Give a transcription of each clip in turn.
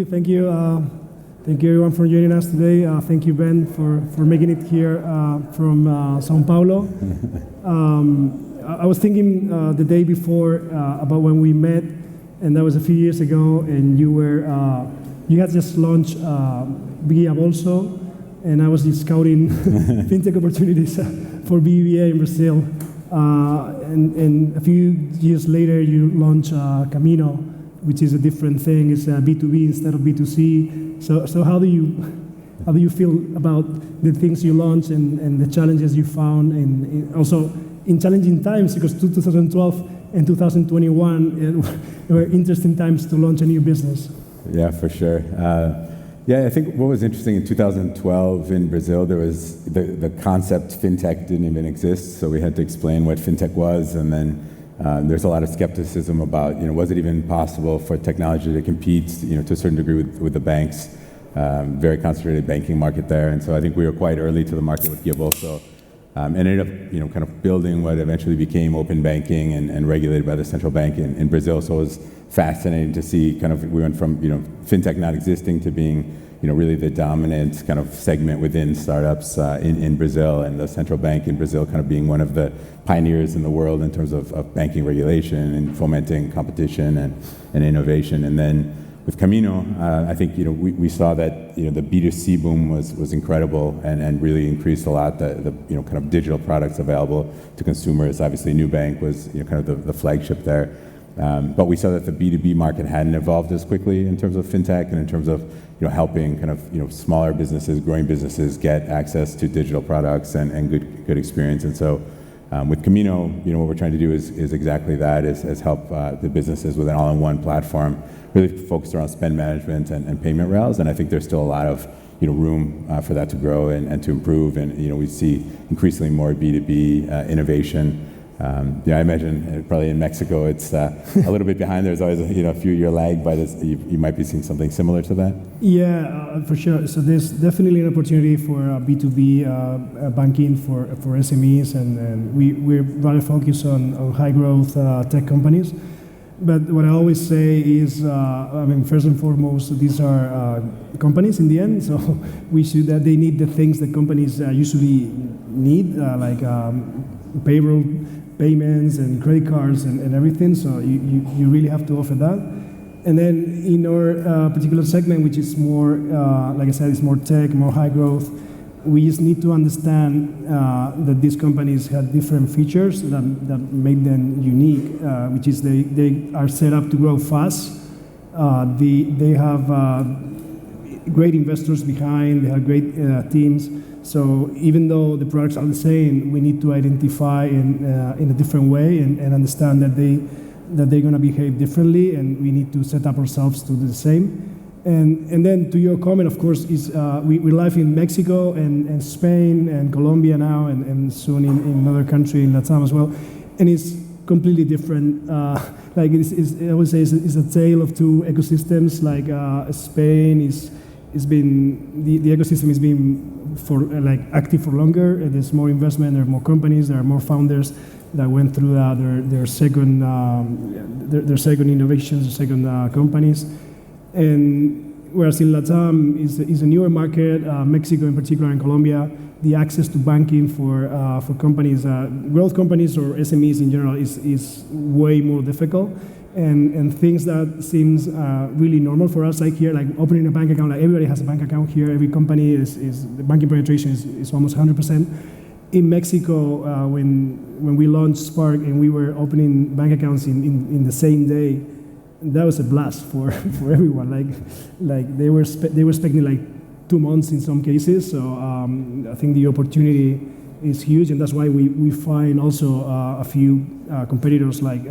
thank you. Thank you everyone for joining us today. Thank you, Ben, for making it here from Sao Paulo. I was thinking the day before about when we met, and that was a few years ago, and you had just launched BBVA Bolso, and I was just scouting fintech opportunities for BBVA in Brazil. And a few years later, you launched Camino, which is a different thing. It's B2B instead of B2C. So how do you feel about the things you launched and the challenges you found, and also in challenging times, because 2012 and 2021 were interesting times to launch a new business? Yeah, for sure. I think what was interesting in 2012 in Brazil, there was the concept fintech didn't even exist, so we had to explain what fintech was, and then there's a lot of skepticism about, was it even possible for technology to compete, to a certain degree with the banks, very concentrated banking market there, and so I think we were quite early to the market with BBVA Bolso, and ended up, kind of building what eventually became open banking and regulated by the central bank in Brazil. So it was fascinating to see we went from, fintech not existing to being, really the dominant kind of segment within startups in Brazil, and the central bank in Brazil kind of being one of the pioneers in the world in terms of banking regulation and fomenting competition and innovation. And then with Camino, I think, we saw that, the B2C boom was incredible and really increased a lot the kind of digital products available to consumers. Obviously, Nubank was, kind of the flagship there. But we saw that the B2B market hadn't evolved as quickly in terms of fintech and in terms of, helping kind of, smaller businesses, growing businesses get access to digital products and good experience. And so with Camino, what we're trying to do is exactly that, is help the businesses with an all-in-one platform, really focused around spend management and payment rails. And I think there's still a lot of room for that to grow and to improve. And we see increasingly more B2B innovation. I imagine probably in Mexico it's a little bit behind. There's always a few-year lag, but you might be seeing something similar to that. Yeah, for sure. So there's definitely an opportunity for B2B banking for SMEs, and we're rather focused on high-growth tech companies. But what I always say is, first and foremost, these are companies in the end, so they need the things that companies usually need, like payroll, payments, and credit cards, and everything. So you really have to offer that. And then in our particular segment, which is more, like I said, it's more tech, more high growth, we just need to understand that these companies have different features that make them unique, which is they are set up to grow fast. They have great investors behind, they have great teams. So even though the products are the same, we need to identify in a different way and understand that they're going to behave differently, and we need to set up ourselves to do the same. And then to your comment, of course, is we're live in Mexico and Spain and Colombia now, and soon in another country in Latam as well. And it's completely different. I would say it's a tale of two ecosystems. Like Spain is been the ecosystem is being active for longer. There's more investment, there are more companies, there are more founders that went through their second innovations, their second companies. And whereas in Latam is a newer market, Mexico in particular and Colombia, the access to banking for companies, growth companies or SMEs in general is way more difficult. And things that seems really normal for us, like here, like opening a bank account, like everybody has a bank account here, every company is the banking penetration is almost 100%. In Mexico, when we launched Spark and we were opening bank accounts in the same day, that was a blast for everyone. Like they were expecting like 2 months in some cases. So I think the opportunity is huge, and that's why we find also a few competitors like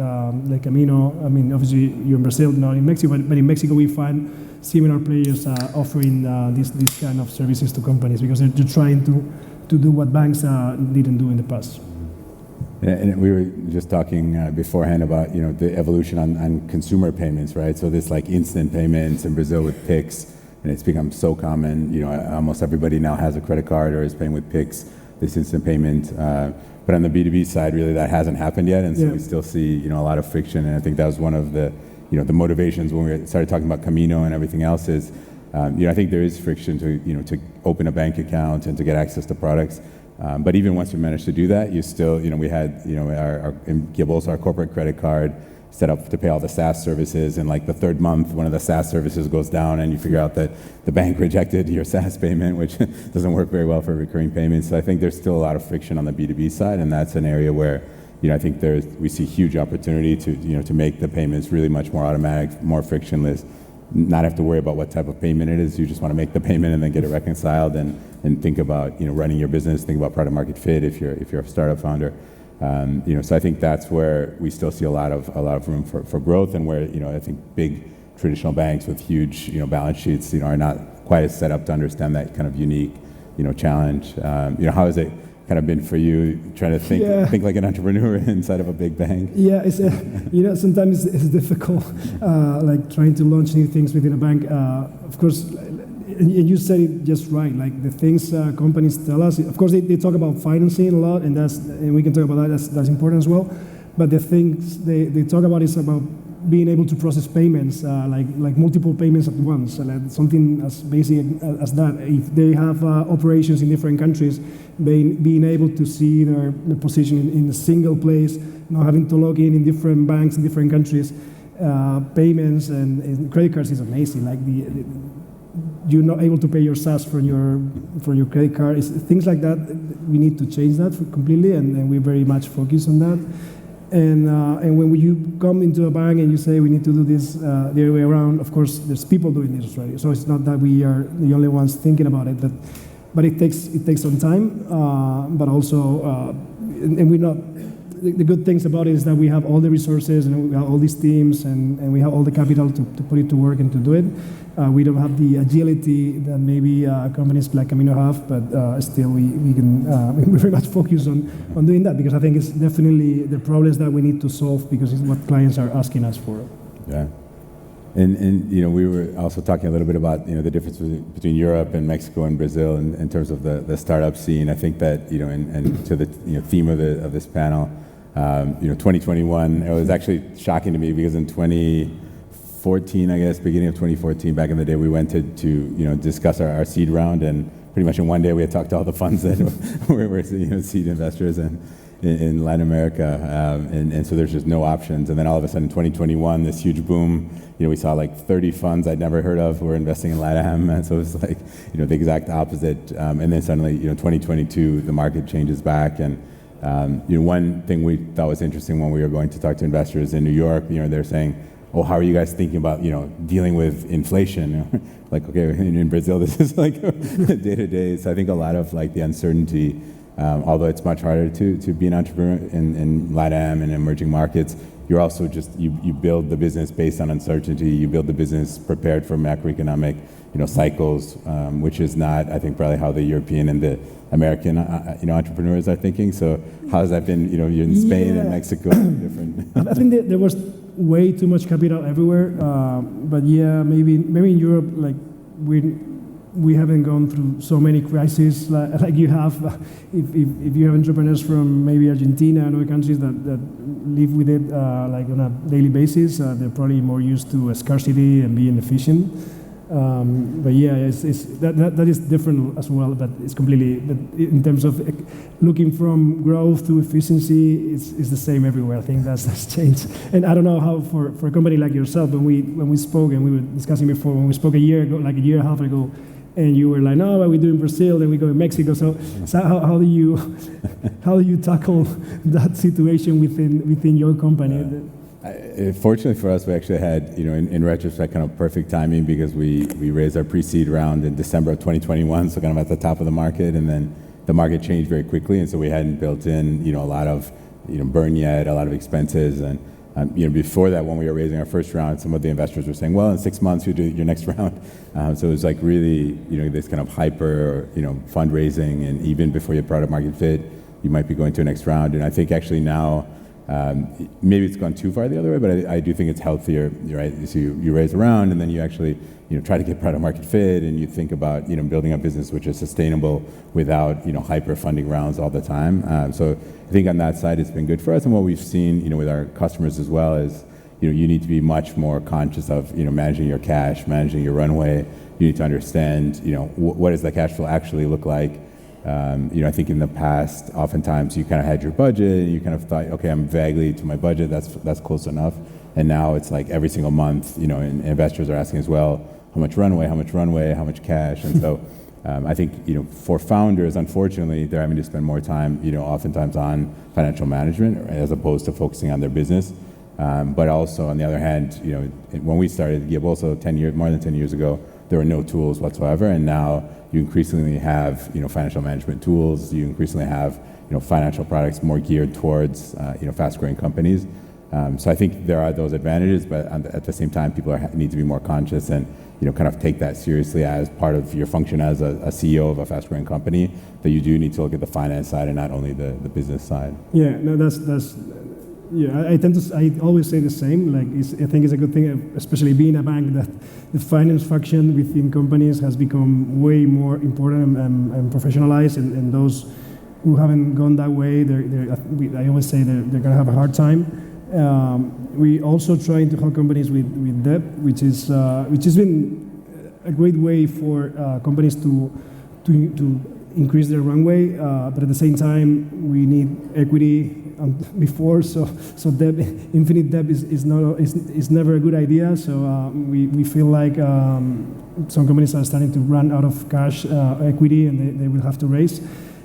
Camino. Obviously you're in Brazil, not in Mexico, but in Mexico we find similar players offering this kind of services to companies, because they're trying to do what banks didn't do in the past. And we were just talking beforehand about the evolution on consumer payments, right? So this like instant payments in Brazil with Pix, and it's become so common. Almost everybody now has a credit card or is paying with Pix, this instant payment. But on the B2B side, really that hasn't happened yet, and so we still see a lot of friction. And I think that was one of the the motivations when we started talking about Camino and everything else is, I think there is friction to open a bank account and to get access to products. But even once we managed to do that, you still, we had, in Gibbels, our corporate credit card set up to pay all the SaaS services, and like the third month, one of the SaaS services goes down, and you figure out that the bank rejected your SaaS payment, which doesn't work very well for recurring payments. So I think there's still a lot of friction on the B2B side, and that's an area where, I think we see huge opportunity to make the payments really much more automatic, more frictionless, not have to worry about what type of payment it is. You just want to make the payment and then get it reconciled, and think about running your business, think about product market fit if you're a startup founder. So I think that's where we still see a lot of room for growth, and where I think big traditional banks with huge balance sheets are not quite as set up to understand that kind of unique challenge. How has it kind of been for you trying to think like an entrepreneur inside of a big bank? Yeah, it's sometimes it's difficult, like trying to launch new things within a bank. Of course, and you said it just right. Like the things companies tell us. Of course, they talk about financing a lot, and we can talk about that. That's important as well. But the things they talk about is about being able to process payments, like multiple payments at once, something as basic as that. If they have operations in different countries, being able to see their position in a single place, not having to log in different banks in different countries, payments and credit cards is amazing. Like you're not able to pay your SaaS from your credit card. Things like that. We need to change that completely, and we're very much focused on that. And when you come into a bank and you say we need to do this the other way around, of course there's people doing this already. So it's not that we are the only ones thinking about it, but it takes some time. But also, and we're not. The good things about it is that we have all the resources and we have all these teams and we have all the capital to put it to work and to do it. We don't have the agility that maybe companies like Camino have, but still we can we're very much focused on doing that, because I think it's definitely the problems that we need to solve, because it's what clients are asking us for. Yeah. And we were also talking a little bit about the difference between Europe and Mexico and Brazil in terms of the startup scene. I think that and to the theme of this panel, 2021, it was actually shocking to me, because in 2014, I guess, beginning of 2014, back in the day, we went to discuss our seed round, and pretty much in one day we had talked to all the funds that were seed investors in Latin America, and so there's just no options. And then all of a sudden, 2021, this huge boom. We saw like 30 funds I'd never heard of were investing in LATAM, and so it was like the exact opposite. And then suddenly, 2022, the market changes back, and one thing we thought was interesting when we were going to talk to investors in New York, they're saying, "Oh, how are you guys thinking about dealing with inflation?" Like, okay, in Brazil, this is like day to day. So I think a lot of like the uncertainty. Although it's much harder to be an entrepreneur in LATAM and emerging markets, you're also you build the business based on uncertainty. You build the business prepared for macroeconomic cycles, which is not, I think, probably how the European and the American entrepreneurs are thinking. So how has that been? You're in Spain and Mexico, different. I think there was way too much capital everywhere, but yeah, maybe in Europe, like we haven't gone through so many crises like you have. If you have entrepreneurs from maybe Argentina and other countries that live with it like on a daily basis, they're probably more used to scarcity and being efficient. But yeah, that is different as well. But it's completely. But in terms of looking from growth to efficiency, it's the same everywhere. I think that's changed. And I don't know how for a company like yourself, when we spoke, and we were discussing before, when we spoke a year ago, like a year and a half ago, and you were like, "No, but we do in Brazil, then we go in Mexico." So how do you tackle that situation within your company? Fortunately for us, we actually had, in retrospect, kind of perfect timing, because we raised our pre-seed round in December of 2021, so kind of at the top of the market, and then the market changed very quickly, and so we hadn't built in, a lot of, burn yet, a lot of expenses, and before that, when we were raising our first round, some of the investors were saying, "Well, in 6 months you do your next round." So it was like really, this kind of hyper, fundraising, and even before you have product market fit, you might be going to a next round. And I think actually now, maybe it's gone too far the other way, but I do think it's healthier, right? So you raise a round, and then you actually, try to get product market fit, and you think about, building a business which is sustainable without, hyper funding rounds all the time. So I think on that side, it's been good for us. And what we've seen, with our customers as well is, you need to be much more conscious of, managing your cash, managing your runway. You need to understand, what does the cash flow actually look like? I think in the past, oftentimes you kind of had your budget and you kind of thought, okay, I'm vaguely to my budget, that's close enough. And now it's like every single month, and investors are asking as well, how much runway, how much cash? And so I think, for founders, unfortunately, they're having to spend more time, oftentimes on financial management as opposed to focusing on their business. But also, on the other hand, when we started Guiabolso more than 10 years ago, there were no tools whatsoever, and now you increasingly have, financial management tools. You increasingly have, financial products more geared towards, fast-growing companies. So I think there are those advantages, but at the same time, people need to be more conscious and, kind of take that seriously as part of your function as a CEO of a fast-growing company, that you do need to look at the finance side and not only the business side. Yeah, no, that's. Yeah, I always say the same. Like, I think it's a good thing, especially being a bank, that the finance function within companies has become way more important and professionalized. And those who haven't gone that way, I always say they're going to have a hard time. We also trying to help companies with debt, which has been a great way for companies to increase their runway, but at the same time, we need equity before. So debt, infinite debt is never a good idea. So we feel like some companies are starting to run out of cash equity, and they will have to raise.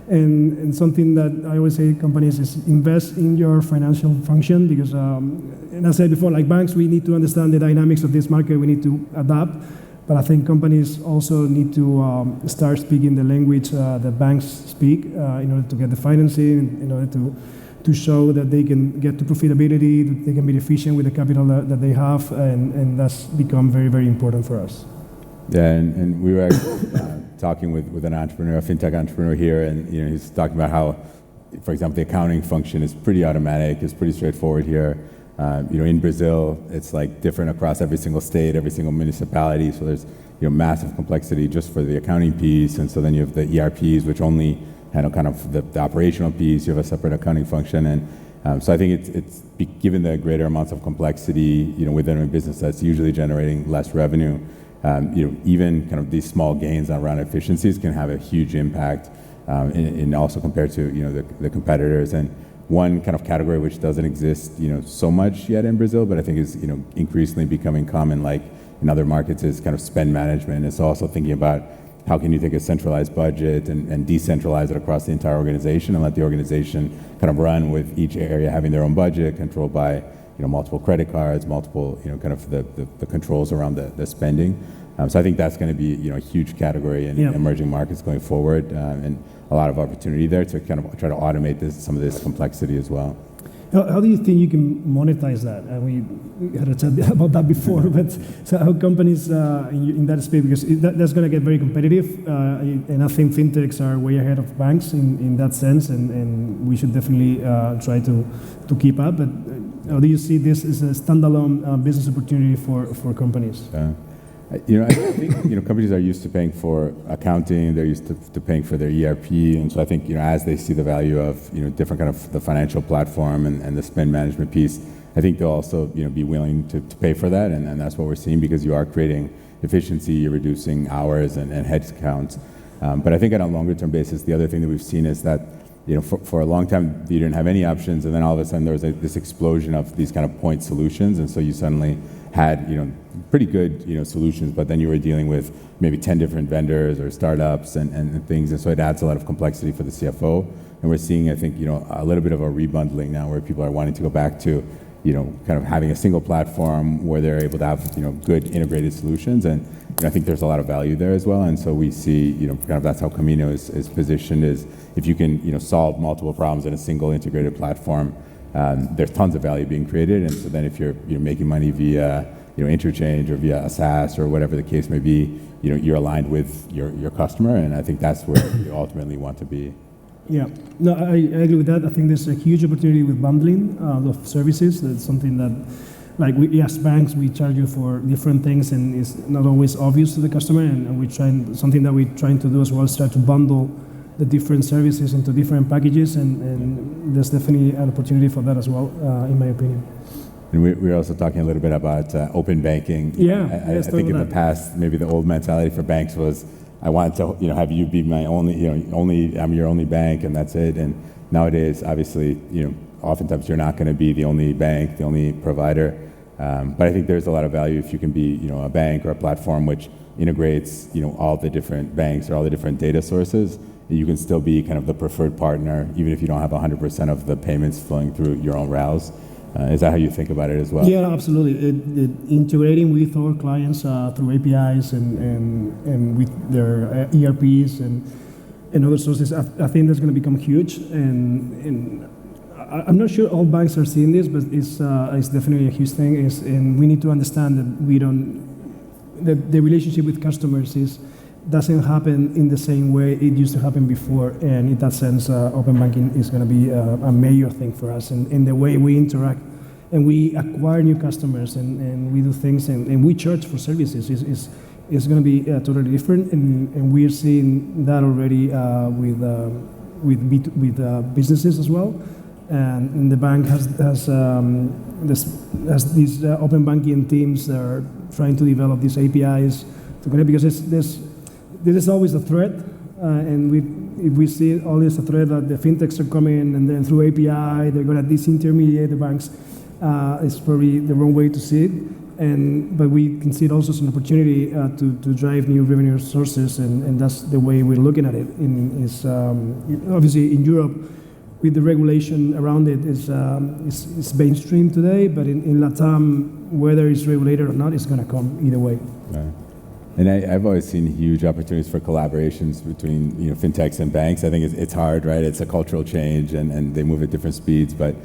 And something that I always say to companies is invest in your financial function, because, and I said before, like banks, we need to understand the dynamics of this market. We need to adapt. But I think companies also need to start speaking the language that banks speak in order to get the financing, in order to show that they can get to profitability, that they can be efficient with the capital that they have, and that's become very, very important for us. Yeah, and we were actually talking with an entrepreneur, a fintech entrepreneur here, and he's talking about how, for example, the accounting function is pretty automatic, it's pretty straightforward here. In Brazil, it's like different across every single state, every single municipality. So there's massive complexity just for the accounting piece, and so then you have the ERPs, which only handle kind of the operational piece. You have a separate accounting function, and so I think it's given the greater amounts of complexity, within a business that's usually generating less revenue. Even kind of these small gains around efficiencies can have a huge impact, in also compared to the competitors. And one kind of category which doesn't exist so much yet in Brazil, but I think is increasingly becoming common, like in other markets, is kind of spend management. It's also thinking about how can you take a centralized budget and decentralize it across the entire organization and let the organization kind of run with each area having their own budget controlled by multiple credit cards, multiple kind of the controls around the spending. So I think that's going to be a huge category in emerging markets going forward, and a lot of opportunity there to kind of try to automate some of this complexity as well. How do you think you can monetize that? We had a chat about that before, but so how companies in that space, because that's going to get very competitive, and I think fintechs are way ahead of banks in that sense, and we should definitely try to keep up. But how do you see this as a standalone business opportunity for companies? I think companies are used to paying for accounting. They're used to paying for their ERP, and so I think as they see the value of different kind of the financial platform and the spend management piece, I think they'll also be willing to pay for that, and that's what we're seeing, because you are creating efficiency, you're reducing hours and head counts. But I think on a longer term basis, the other thing that we've seen is that for a long time you didn't have any options, and then all of a sudden there was this explosion of these kind of point solutions, and so you suddenly had pretty good solutions, but then you were dealing with maybe 10 different vendors or startups and things, and so it adds a lot of complexity for the CFO. And we're seeing, I think, a little bit of a rebundling now, where people are wanting to go back to kind of having a single platform where they're able to have good integrated solutions, and I think there's a lot of value there as well. And so we see kind of that's how Camino is positioned, is if you can solve multiple problems in a single integrated platform, there's tons of value being created. And so then if you're making money via interchange or via a SaaS or whatever the case may be, you're aligned with your customer, and I think that's where you ultimately want to be. Yeah, no, I agree with that. I think there's a huge opportunity with bundling of services. That's something that, like we as banks, we charge you for different things, and it's not always obvious to the customer. And something that we're trying to do as well is try to bundle the different services into different packages, and there's definitely an opportunity for that as well, in my opinion. And we're also talking a little bit about open banking. Yeah, I let's talk think in about the that. past, maybe the old mentality for banks was, I want to, have you be my only, I'm your only bank, and that's it. And nowadays, obviously, oftentimes you're not going to be the only bank, the only provider. But I think there's a lot of value if you can be, a bank or a platform which integrates, all the different banks or all the different data sources. You can still be kind of the preferred partner, even if you don't have 100% of the payments flowing through your own rails. Is that how you think about it as well? Yeah, absolutely. Integrating with our clients through APIs and with their ERPs and other sources, I think that's going to become huge. And I'm not sure all banks are seeing this, but it's definitely a huge thing. And we need to understand that the relationship with customers doesn't happen in the same way it used to happen before. And in that sense, open banking is going to be a major thing for us. And in the way we interact and we acquire new customers and we do things and we charge for services is going to be totally different. And we are seeing that already with businesses as well. And the bank has these open banking teams that are trying to develop these APIs to connect, because this is always a threat, and if we see always a threat that the fintechs are coming and then through API they're going to disintermediate the banks, it's probably the wrong way to see it. But we can see it also as an opportunity to drive new revenue sources, and that's the way we're looking at it. Obviously in Europe, with the regulation around it, is mainstream today, but in LATAM, whether it's regulated or not, it's going to come either way. Right. And I've always seen huge opportunities for collaborations between fintechs and banks. I think it's hard, right? It's a cultural change, and they move at different speeds. But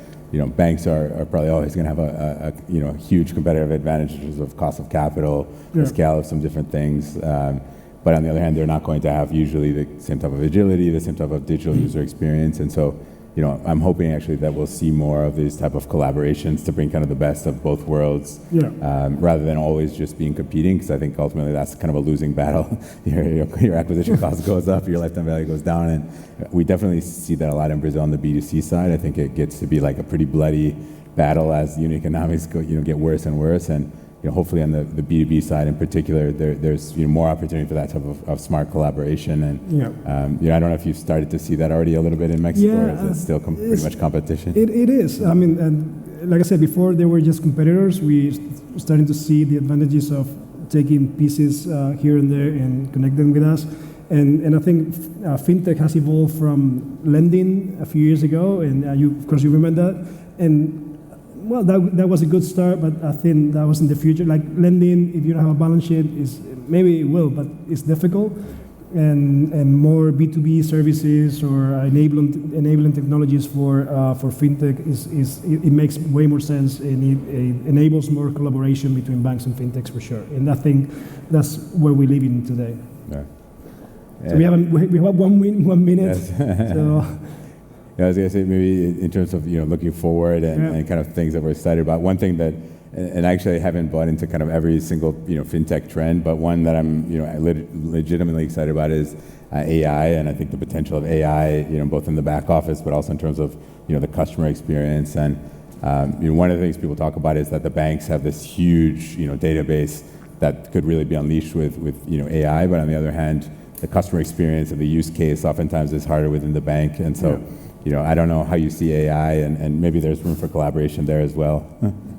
banks are probably always going to have a huge competitive advantage in terms of cost of capital, the scale of some different things. But on the other hand, they're not going to have usually the same type of agility, the same type of digital user experience, and so. I'm hoping actually that we'll see more of these type of collaborations to bring kind of the best of both worlds, rather than always just being competing, because I think ultimately that's kind of a losing battle. Your acquisition cost goes up, your lifetime value goes down, and we definitely see that a lot in Brazil on the B2C side. I think it gets to be like a pretty bloody battle as unit economics get worse and worse, and hopefully on the B2B side in particular, there's more opportunity for that type of smart collaboration. And I don't know if you've started to see that already a little bit in Mexico, or is it still pretty much competition? It is. I mean, and like I said before, they were just competitors. We're starting to see the advantages of taking pieces here and there and connect them with us. And I think fintech has evolved from lending a few years ago, and of course you remember that. And well, that was a good start, but I think that wasn't the future. Like lending, if you don't have a balance sheet, maybe it will, but it's difficult. And more B2B services or enabling technologies for fintech it makes way more sense, and it enables more collaboration between banks and fintechs for sure. And I think that's where we live in today. Yeah. So we have 1 minute. Yes. So. I was going to say, maybe in terms of looking forward and kind of things that we're excited about. One thing that, and actually I haven't bought into kind of every single fintech trend, but one that I'm legitimately excited about is AI, and I think the potential of AI, both in the back office, but also in terms of the customer experience. And one of the things people talk about is that the banks have this huge database that could really be unleashed with AI, but on the other hand, the customer experience and the use case oftentimes is harder within the bank, and so. I don't know how you see AI, and maybe there's room for collaboration there as well.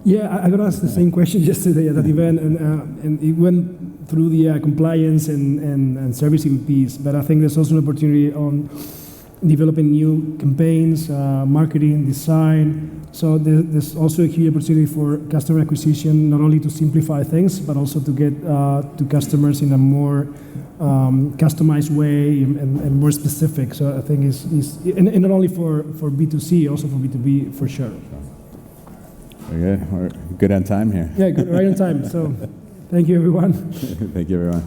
Yeah, I got asked the same question yesterday at that event, and it went through the compliance and servicing piece, but I think there's also an opportunity on developing new campaigns, marketing, design. So there's also a huge opportunity for customer acquisition, not only to simplify things, but also to get to customers in a more customized way and more specific. So I think and not only for B2C, also for B2B for sure. Very good. We're good on time here. Yeah, good, right on time. So thank you, everyone. Thank you, everyone.